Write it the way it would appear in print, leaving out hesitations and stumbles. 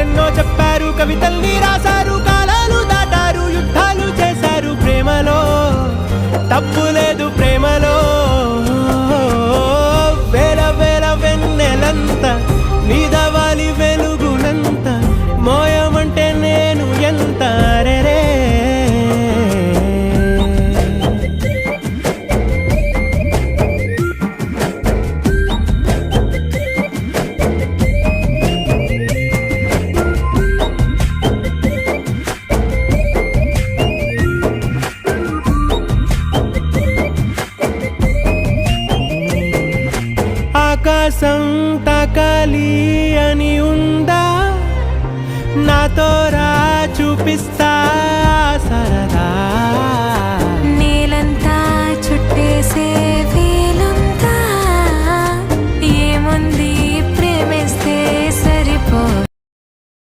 కథలెన్నో చెప్పారు, కవితల్ని రాశారు, కాలాలు దాటారు, యుద్ధాలు చేశారు. ప్రేమలో తప్పు లేదు, ప్రేమలో వేల వేల వెన్నెలంత నీదవాలి వెలుగునంత, మోయమంటే నేను ఎంత రే. ఆకాశం తాకాలి అని ఉందా, నాతో రా చూపిస్తా